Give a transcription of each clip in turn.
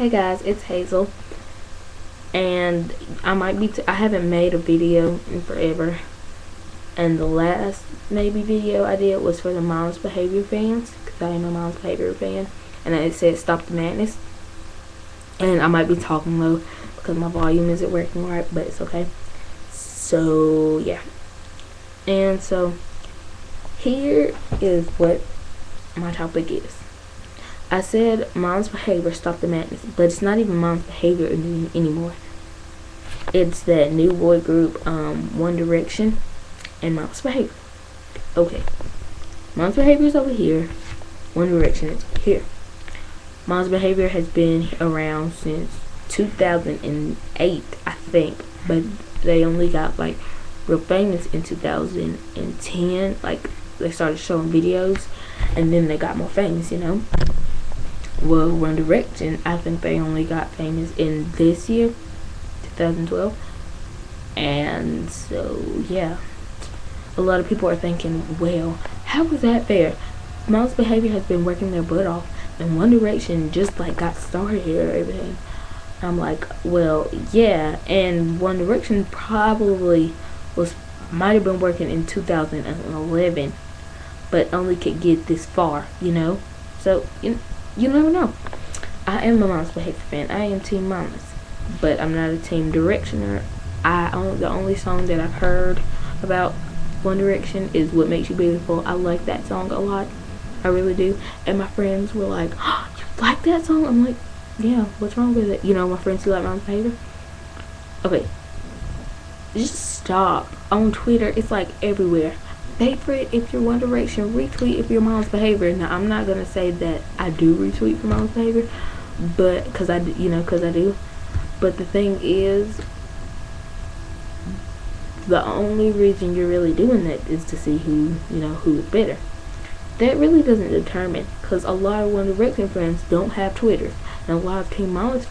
Hey guys, it's Hazel, and I haven't made a video in forever, and the last maybe video I did was for the mindless behavior fans, because I am a mindless behavior fan, and it said stop the madness, and I might be talking low because my volume isn't working right, but it's okay. So yeah, and so here is what my topic is. I said mindless behavior, stop the madness, but it's not even mindless behavior anymore. It's that new boy group, One Direction, and mindless behavior. Okay, mindless behavior is over here. One Direction is here. Mindless behavior has been around since 2008, I think, but they only got like real famous in 2010. Like they started showing videos, and then they got more famous, you know. Well, One Direction, I think they only got famous in this year, 2012. And so, yeah. A lot of people are thinking, well, how is that fair? Mindless behavior has been working their butt off, and One Direction just like got started or everything. I'm like, well, yeah. And One Direction probably might have been working in 2011, but only could get this far, you know. So, you never know. I am a mindless behavior fan. I am Team Mindless, but I'm not a Team Directioner. The only song that I've heard about One Direction is "What Makes You Beautiful." I like that song a lot. I really do. And my friends were like, "Oh, you like that song?" I'm like, "Yeah. What's wrong with it?" You know, my friends who like mindless behavior. Okay, just stop. On Twitter, it's like everywhere. Favorite if you're One Direction, retweet if you're mindless behavior. Now I'm not gonna say that I do retweet for mindless behavior, but because I do. But the thing is, the only reason you're really doing that is to see who is better. That really doesn't determine, because a lot of One Direction friends don't have Twitters, and a lot of Team Mindless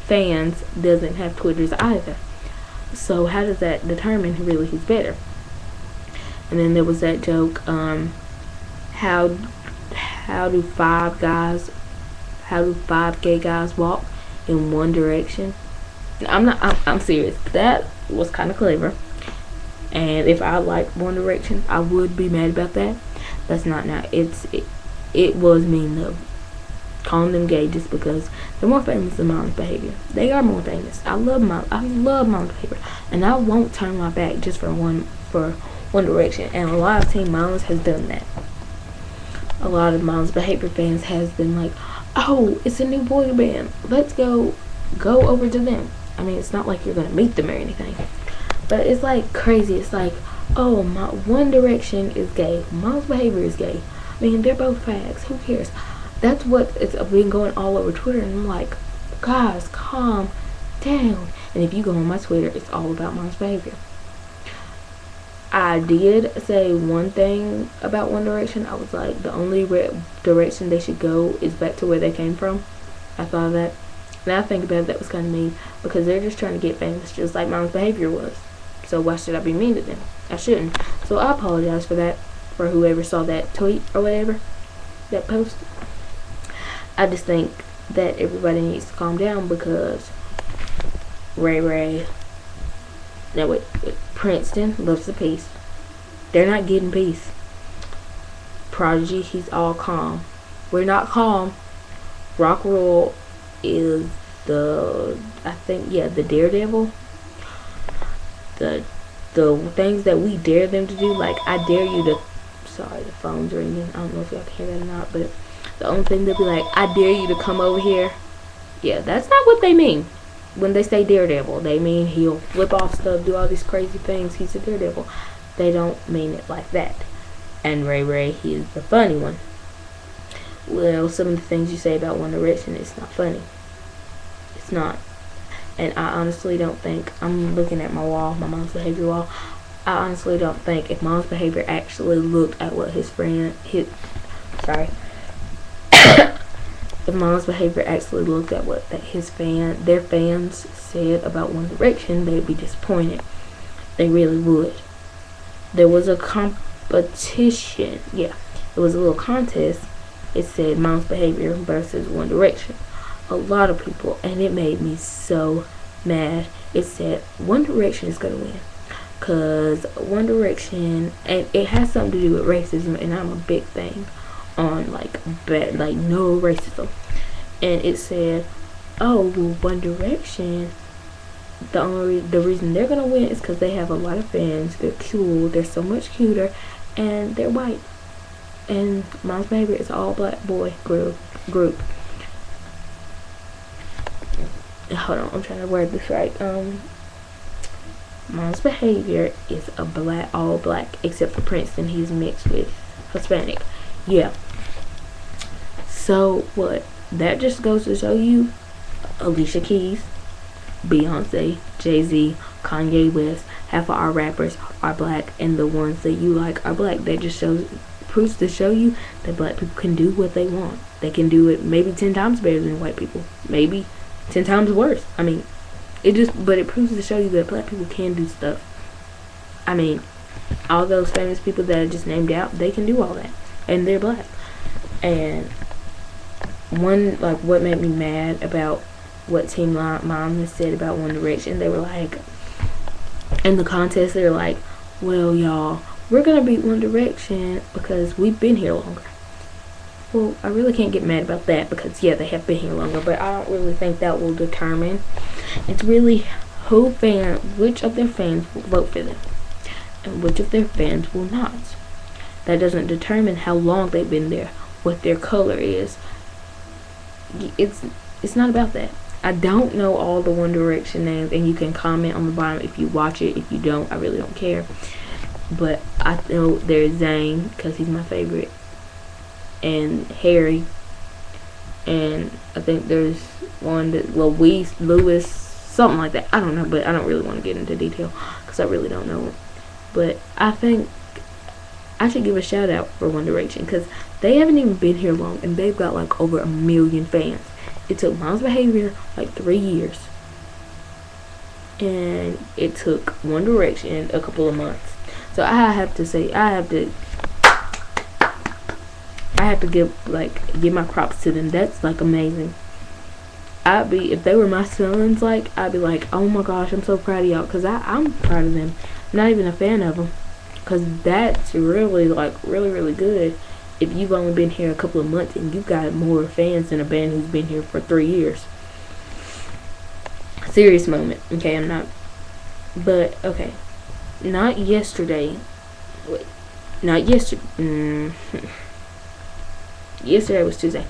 fans doesn't have Twitters either. So how does that determine really who's better? And then there was that joke, how do five gay guys walk in one direction? I'm serious. That was kind of clever. And if I liked One Direction, I would be mad about that. That's not now. It was mean though. Calling them gay just because they're more famous than mindless behavior. They are more famous. I love mindless behavior, and I won't turn my back just for One Direction, and a lot of Team Mindless has done that. A lot of mindless behavior fans has been like, oh, it's a new boy band, let's go over to them. I mean, it's not like you're gonna meet them or anything, but it's like crazy. It's like, oh, my One Direction is gay, mindless behavior is gay. I mean, they're both fags, who cares? That's what it's been going all over Twitter, and I'm like, guys, calm down. And if you go on my Twitter, it's all about mindless behavior. I did say one thing about One Direction. I was like, the only direction they should go is back to where they came from. I thought of that. Now I think about it, that was kind of mean, because they're just trying to get famous just like mindless behavior was. So why should I be mean to them? I shouldn't. So I apologize for that, for whoever saw that tweet or whatever, that post. I just think that everybody needs to calm down, because Princeton loves the peace. They're not getting peace. Prodigy, he's all calm. We're not calm. Rock Roll is the daredevil. The things that we dare them to do, like I dare you to. Sorry, the phone's ringing. I don't know if y'all can hear that or not, but the only thing they'll be like, I dare you to come over here. Yeah, that's not what they mean. When they say daredevil, they mean he'll flip off stuff, do all these crazy things. He's a daredevil. They don't mean it like that. And Ray, he is the funny one. Well, some of the things you say about One Direction, it's not funny. It's not. And I honestly don't think, I'm looking at my wall, my mindless behavior wall. I honestly don't think if mindless behavior actually looked at what if mindless behavior actually looked at what their fans said about One Direction, they'd be disappointed. They really would. There was a competition. Yeah, it was a little contest. It said mindless behavior versus One Direction. a lot of people, and it made me so mad. It said One Direction is gonna win, cause One Direction, and it has something to do with racism, and I'm a big thing on like no racism. And it said, oh well, One Direction, the reason they're gonna win is because they have a lot of fans. They're cool. They're so much cuter, and they're white. And Mom's Behavior is all black boy group. Hold on, I'm trying to word this right. Mom's Behavior is all black, except for Princeton. He's mixed with Hispanic. Yeah. So what? That just goes to show you, Alicia Keys, Beyonce, Jay-Z, Kanye West, half of our rappers are black, and the ones that you like are black. That just proves to show you that black people can do what they want. They can do it maybe 10 times better than white people, maybe 10 times worse. I mean, but it proves to show you that black people can do stuff. I mean, all those famous people that I just named out, they can do all that, and they're black. And what made me mad about what Team Mom has said about One Direction, they were like, in the contest, they were like, well, y'all, we're gonna beat One Direction because we've been here longer. Well, I really can't get mad about that, because yeah, they have been here longer, but I don't really think that will determine. It's really which of their fans will vote for them, and which of their fans will not. That doesn't determine how long they've been there, what their color is. It's not about that. I don't know all the One Direction names, and you can comment on the bottom if you watch it. If you don't, I really don't care. But I know there's Zayn, because he's my favorite, and Harry, and I think there's one that Lewis, something like that. I don't know, but I don't really want to get into detail because I really don't know. But I think I should give a shout out for One Direction, because they haven't even been here long, and they've got like over 1 million fans. It took Mom's Behavior like 3 years, and it took One Direction a couple of months. So I have to say, I have to give my props to them. That's like amazing. If they were my sons, I'd be like, oh my gosh, I'm so proud of y'all, because I'm proud of them. I'm not even a fan of them, because that's really really good. If you've only been here a couple of months and you've got more fans than a band who's been here for 3 years. Serious moment. Okay, I'm not. But okay, not yesterday. Wait, not yesterday. Yesterday was Tuesday.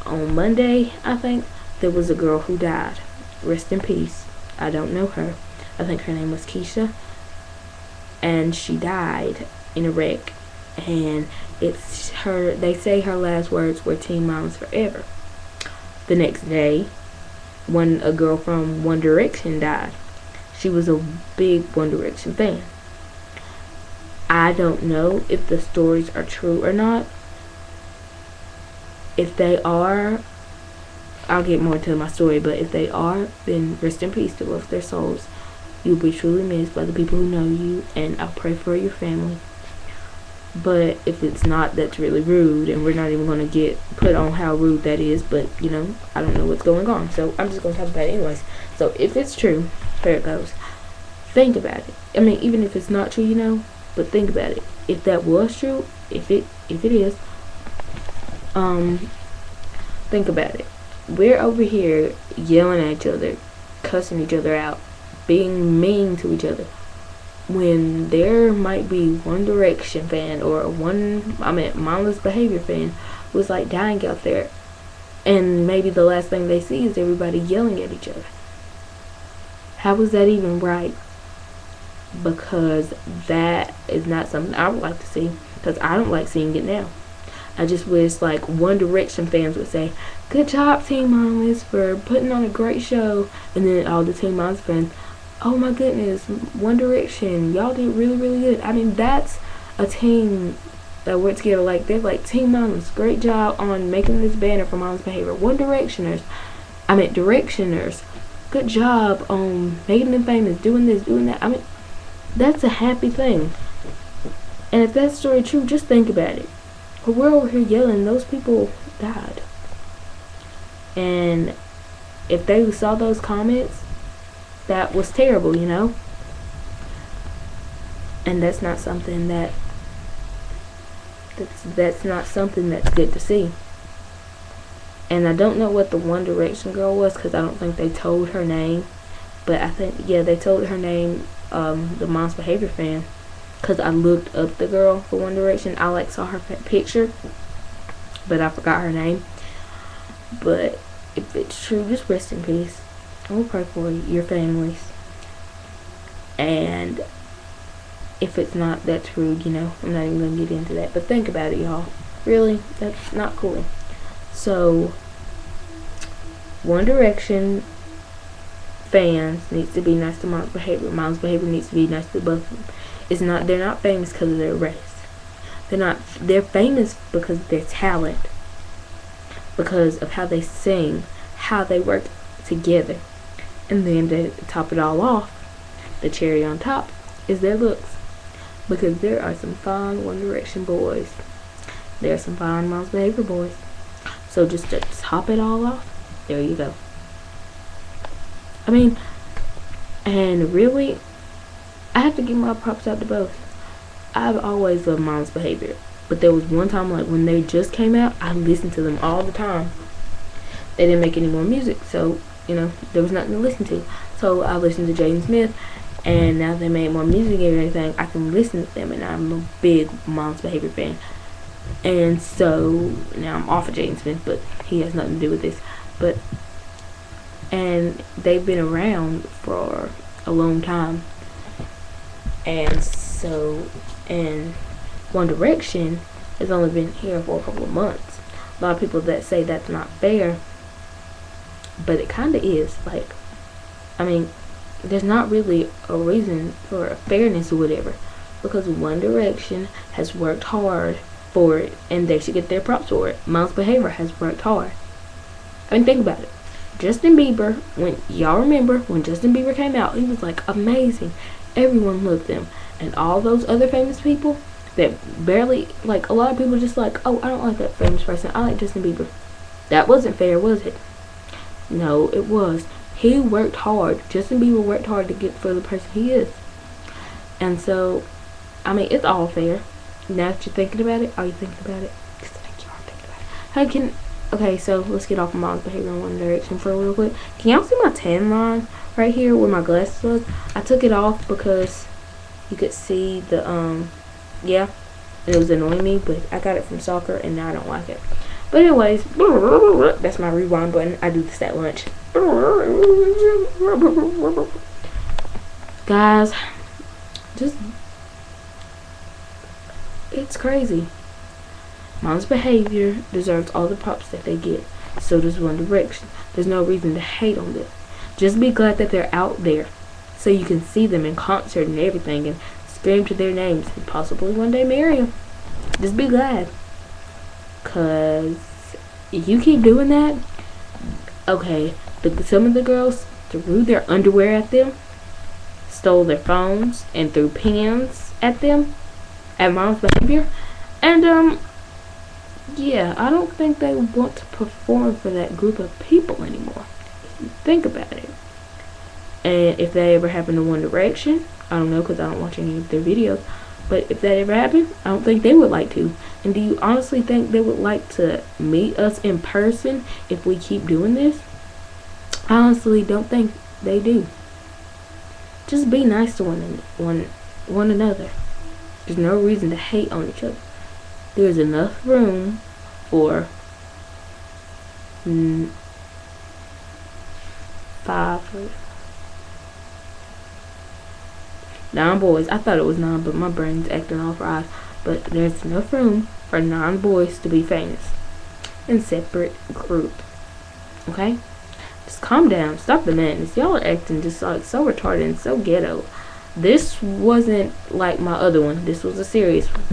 On Monday, I think, there was a girl who died. Rest in peace. I don't know her. I think her name was Keisha, and she died in a wreck. And it's her. They say her last words were "Team Mindless Forever." The next day, a girl from One Direction died. She was a big One Direction fan. I don't know if the stories are true or not. If they are, I'll get more into my story, but if they are, then rest in peace to both their souls. You'll be truly missed by the people who know you, and I'll pray for your family. But if it's not, that's really rude, and we're not even going to get put on how rude that is, but I don't know what's going on, so I'm just going to talk about it anyways. So if it's true, here it goes. Think about it. I mean, even if it's not true, but think about it. If that was true, if it is, think about it. We're over here yelling at each other, cussing each other out, being mean to each other, when there might be One Direction fan or mindless behavior fan who's dying out there, and maybe the last thing they see is everybody yelling at each other. How is that even right? Because that is not something I would like to see, because I don't like seeing it now. I just wish One Direction fans would say, good job Team Mindless for putting on a great show, and then all the Team Mindless fans, oh my goodness, One Direction, y'all did really really good. I mean, that's a team that worked together. They're like, Team Mindless, great job on making this banner for Mindless Behavior. Directioners, good job on making them famous, doing this, doing that. I mean, that's a happy thing. And if that story true, just think about it. We're over here yelling, those people died. And if they saw those comments, that was terrible, you know? And that's not something that's not something that's good to see. And I don't know what the One Direction girl was, because I don't think they told her name. But I think, yeah, they told her name, the Mom's Behavior fan. Because I looked up the girl for One Direction. I like saw her picture, but I forgot her name. But if it's true, just rest in peace. I will pray for your families. And if it's not, that's rude, you know. I'm not even going to get into that. But think about it, y'all. Really, that's not cool. So, One Direction fans needs to be nice to Mom's Behavior. Mom's Behavior needs to be nice to both of them. They're not famous because of their race. They're famous because of their talent. Because of how they sing, how they work together. And then to top it all off, the cherry on top is their looks. Because there are some fine One Direction boys. There are some fine Mom's Behavior boys. So just to top it all off, there you go. I mean, and really, I have to give my props out to both. I've always loved Mom's Behavior. But there was one time, like when they just came out, I listened to them all the time. They didn't make any more music, so, you know, there was nothing to listen to. So I listened to Jaden Smith, and now they made more music and everything, I can listen to them, and I'm a big Mom's Behavior fan. And so now I'm off of Jaden Smith, but he has nothing to do with this. And they've been around for a long time. And so, and One Direction has only been here for a couple of months. A lot of people that say that's not fair, but it kind of is. Like, I mean, there's not really a reason for fairness or whatever, because One Direction has worked hard for it, and they should get their props for it. Mom's Behavior has worked hard. I mean, think about it. Justin Bieber, when y'all remember when Justin Bieber came out, he was like amazing. Everyone loved him, and all those other famous people that barely, like, a lot of people just like, oh, I don't like that famous person, I like Justin Bieber. That wasn't fair, was it? No, it was. He worked hard. Justin Bieber worked hard to get for the person he is. And so, I mean, it's all fair. Now that you're thinking about it, are you thinking about it? Because I think you are thinking about it. Okay, so let's get off of Mom's Behavior in One Direction for a little quick. Can y'all see my tan line right here where my glasses was? I took it off because you could see the, yeah, it was annoying me, but I got it from soccer and now I don't like it. But anyways, that's my rewind button. I do this at lunch. Guys, just, it's crazy. Mom's Behavior deserves all the props that they get. So does One Direction. There's no reason to hate on them. Just be glad that they're out there, so you can see them in concert and everything, and scream to their names, and possibly one day marry them. Just be glad. Cause if you keep doing that, okay, some of the girls threw their underwear at them, stole their phones, and threw pens at them, at Mom's Behavior, and yeah, I don't think they want to perform for that group of people anymore. Think about it. And if that ever happened to One Direction, I don't know, because I don't watch any of their videos, but if that ever happened, I don't think they would like to. And do you honestly think they would like to meet us in person if we keep doing this? I honestly don't think they do. Just be nice to one another. There's no reason to hate on each other. There's enough room for 9 boys. I thought it was 9, but my brain's acting all fried. But there's enough room for 9 boys to be famous in separate group. Okay? Just calm down. Stop the madness. Y'all are acting just like so retarded and so ghetto. This wasn't like my other one. This was a serious one.